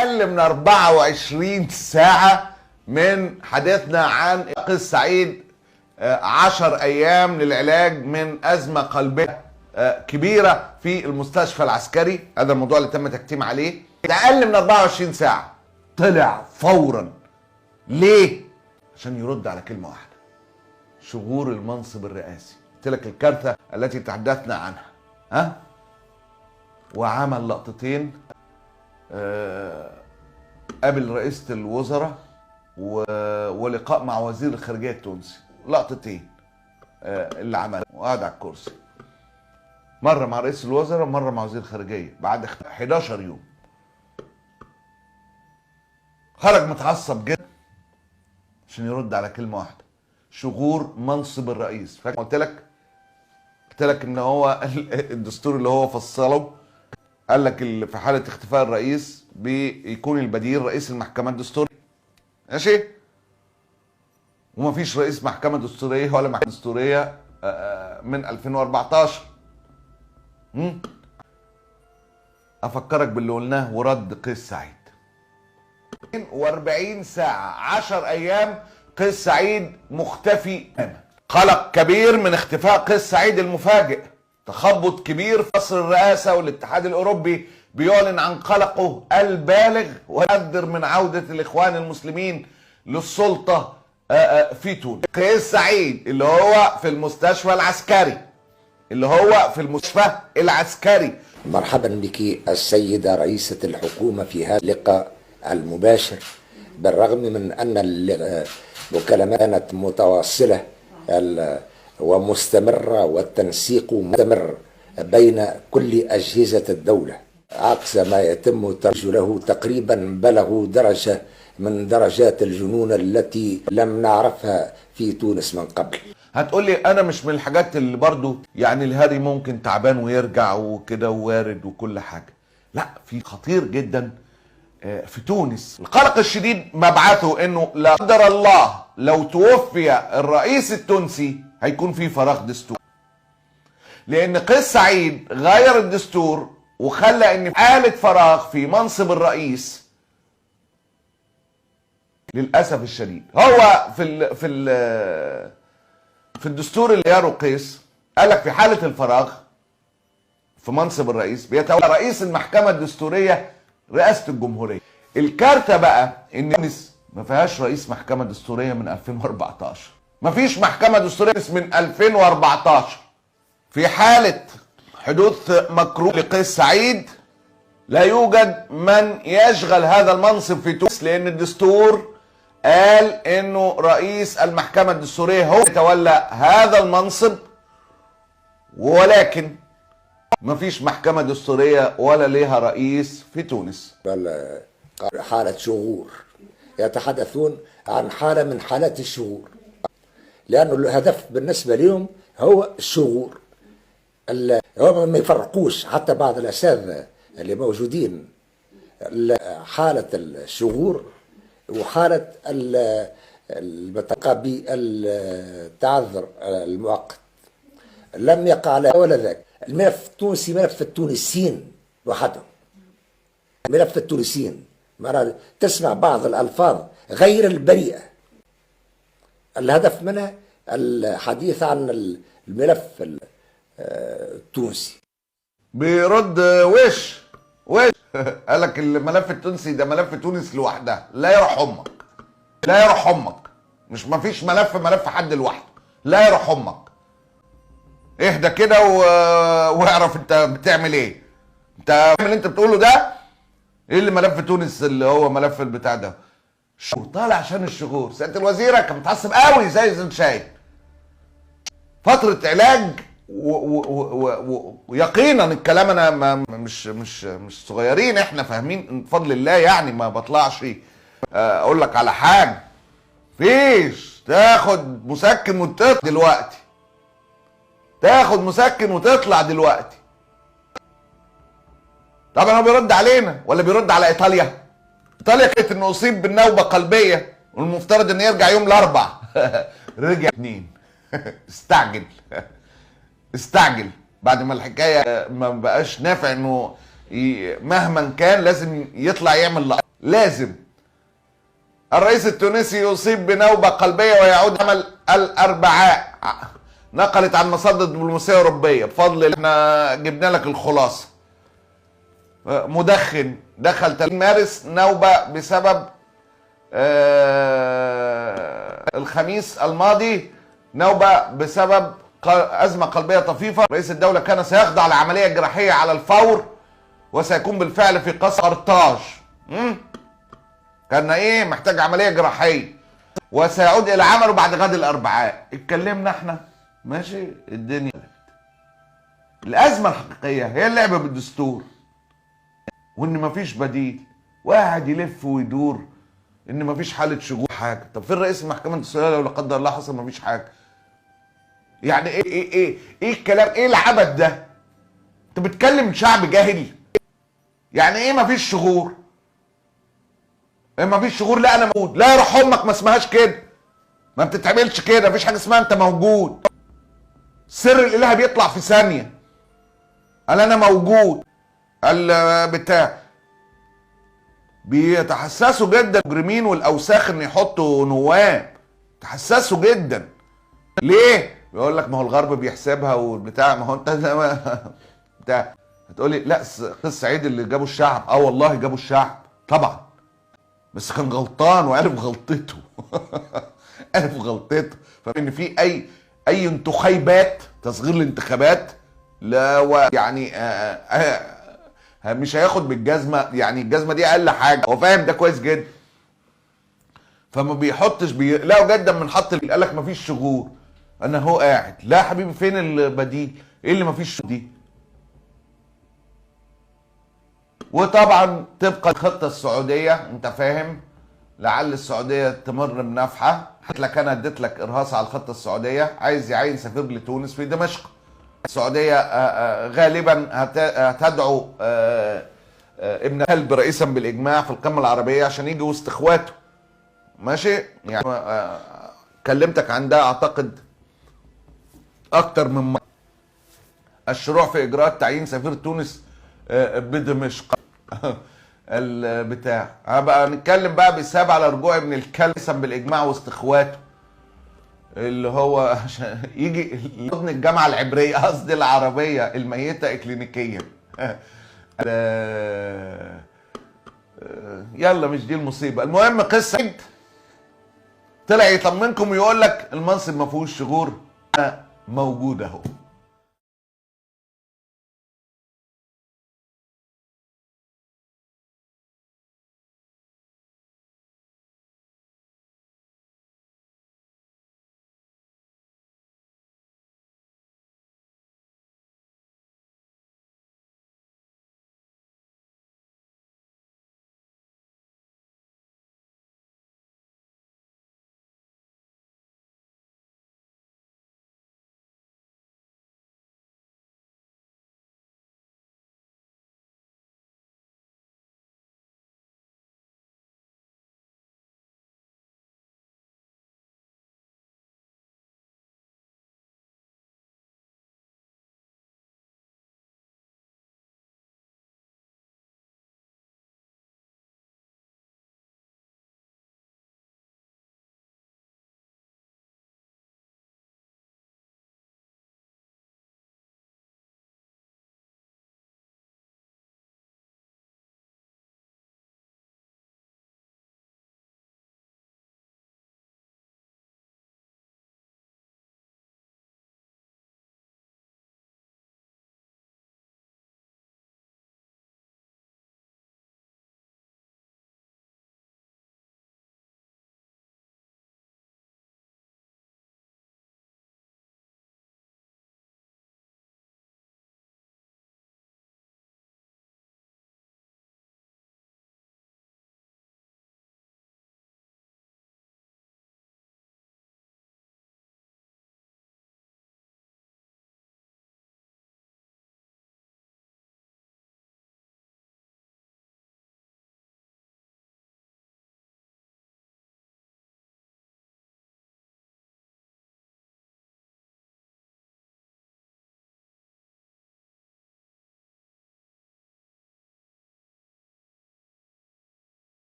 أقل من 24 ساعة من حديثنا عن قيس سعيد 10 أيام للعلاج من أزمة قلبية كبيرة في المستشفى العسكري. هذا الموضوع اللي تم تكتيم عليه. ده أقل من 24 ساعة طلع فورا. ليه؟ عشان يرد على كلمة واحدة: شغور المنصب الرئاسي. قلت لك الكارثة التي تحدثنا عنها. وعمل لقطتين، قابل رئيسة الوزراء ولقاء مع وزير الخارجية التونسي. لقطتين اللي عمل، وقعد على الكرسي، مرة مع رئيس الوزراء ومرة مع وزير الخارجية بعد 11 يوم. خرج متعصب جدا عشان يرد على كلمة واحدة: شغور منصب الرئيس. فاكر قلت لك ان هو الدستور اللي هو فصله قال لك في حالة اختفاء الرئيس بيكون البديل رئيس المحكمة الدستورية. ماشي؟ ومفيش رئيس محكمة دستورية ولا محكمة دستورية من 2014. افكرك باللي قلناه ورد قيس سعيد. 42 ساعة 10 ايام قيس سعيد مختفي تماما. قلق كبير من اختفاء قيس سعيد المفاجئ، تخبط كبير في قصر الرئاسة، والاتحاد الاوروبي بيعلن عن قلقه البالغ ويحذر من عودة الاخوان المسلمين للسلطة في تونس. قيس سعيد اللي هو في المستشفى العسكري، مرحبا بك السيدة رئيسة الحكومة في هذا اللقاء المباشر. بالرغم من أن المكالمات كانت متواصلة ومستمرة والتنسيق مستمر بين كل أجهزة الدولة، عكس ما يتم ترجله تقريبا بلغوا درجة من درجات الجنون التي لم نعرفها في تونس من قبل. هتقولي انا مش من الحاجات اللي برضو يعني الهادي ممكن تعبان ويرجع وكده ووارد وكل حاجة. لا، في خطير جدا في تونس. القلق الشديد مبعثه انه لا قدر الله لو توفي الرئيس التونسي هيكون في فراغ دستوري، لان قيس سعيد غير الدستور وخلى ان في حالة فراغ في منصب الرئيس. للاسف الشديد هو في الدستور اللي غيره قيس قال لك في حالة الفراغ في منصب الرئيس بيتولى رئيس المحكمة الدستورية رئاسة الجمهورية. الكارثة بقى ان تونس ما فيهاش رئيس محكمة دستورية من 2014. ما فيش محكمة دستورية من 2014. في حالة حدوث مكروه لقيس سعيد لا يوجد من يشغل هذا المنصب في تونس، لان الدستور قال انه رئيس المحكمة الدستورية هو يتولى هذا المنصب، ولكن مفيش محكمة دستورية ولا ليها رئيس في تونس. حالة شغور، يتحدثون عن حالة من حالات الشغور، لأنه الهدف بالنسبة لهم هو الشغور. هم ما يفرقوش حتى بعض الأساتذة اللي موجودين حالة الشغور وحالة المتقابي التعذر المؤقت. لم يقع على ولا ذاك. الملف التونسي ملف التونسيين وحدهم، ملف التونسيين. مرة تسمع بعض الألفاظ غير البريئة، الهدف منها الحديث عن الملف التونسي. بيرد وش قال لك الملف التونسي ده ملف تونس لوحدها. لا يروح امك، لا يروح امك. مش مفيش ملف حد لوحده. لا يروح امك. اهدى كده واعرف انت بتعمل ايه. انت اللي انت بتقوله ده ايه اللي ملف تونس اللي هو ملف البتاع ده؟ شغور طالع عشان الشغور. سيادة الوزيرة كان متعصب قوي زي انت شايف. فترة علاج ويقينا الكلام انا مش صغيرين، احنا فاهمين بفضل الله. يعني ما بطلعش اقول لك على حاجة. فيش تاخد مسكن وتطلع دلوقتي. تاخد مسكن وتطلع دلوقتي. طبعا هو بيرد علينا ولا بيرد على ايطاليا؟ ايطاليا كانت انه اصيب بالنوبة قلبية والمفترض انه يرجع يوم الاربع. رجع 2. استعجل بعد ما الحكاية ما بقاش نافع انه مهما كان لازم يطلع يعمل لقطة. لازم. الرئيس التونسي يصيب بنوبة قلبية ويعود عمل الأربعاء. نقلت عن مصادر دبلوماسية أوروبية بفضل احنا جبنا لك الخلاصة. مدخن دخل 30 مارس نوبة بسبب الخميس الماضي نوبة بسبب أزمة قلبية طفيفة. رئيس الدولة كان سيخضع لعملية جراحية على الفور وسيكون بالفعل في قصر قرطاج. كان محتاج عملية جراحية وسيعود إلى عمله بعد غد الأربعاء. اتكلمنا احنا ماشي الدنيا. الأزمة الحقيقية هي اللعبة بالدستور وإن مفيش بديل وقاعد يلف ويدور إن مفيش حالة شغول حاجة. طب فين رئيس المحكمة الدستورية لو لا قدر الله حصل مفيش حاجة؟ يعني ايه الكلام؟ ايه العبث ده؟ انت بتكلم شعب جاهل؟ يعني ايه مفيش شغور؟ ايه مفيش شغور؟ لا انا موجود. لا يروح امك، ما اسمهاش كده، ما بتتعملش كده، مفيش حاجه اسمها انت موجود. سر الاله بيطلع في ثانيه. قال انا موجود. بتاع بيتحسسوا جدا المجرمين والاوساخ ان يحطوا نواب. تحسسوا جدا. ليه؟ بيقول لك ما هو الغرب بيحسبها والبتاع. ما هو انت بتاع هتقولي لا قيس سعيد اللي جابوا الشعب. والله جابوا الشعب طبعا، بس كان غلطان وعرف غلطته. عرف غلطته. فان في اي انتخابات تصغير الانتخابات لا يعني مش هياخد بالجزمه. يعني الجزمه دي اقل حاجه. هو فاهم ده كويس جدا. فما بيحطش لا جدا من حط قال لك مفيش شغور. انا هو قاعد. لا يا حبيبي فين البديل؟ ايه اللي مفيش شغور دي؟ وطبعا طبقا الخطه السعوديه انت فاهم، لعل السعوديه تمر بنفحه. لك انا اديت لك ارهاص على الخطه السعوديه. عايز يعين سفير لتونس في دمشق. السعوديه غالبا هتدعو ابن كلب رئيسا بالاجماع في القمه العربيه عشان يجي وسط اخواته. ماشي يعني. كلمتك عن ده اعتقد اكتر من مرة. الشروع في اجراءات تعيين سفير تونس بدمشق. البتاع هبقى نتكلم بقى بالسبب على رجوع ابن الكلب بالاجماع وسط اخواته اللي هو عشان يجي حضن الجامعه العبريه، قصدي العربيه الميته اكلينيكيا. يلا مش دي المصيبه. المهم قيس سعيد طلع يطمنكم ويقول لك المنصب ما فيهوش شغور. انا موجود اهو.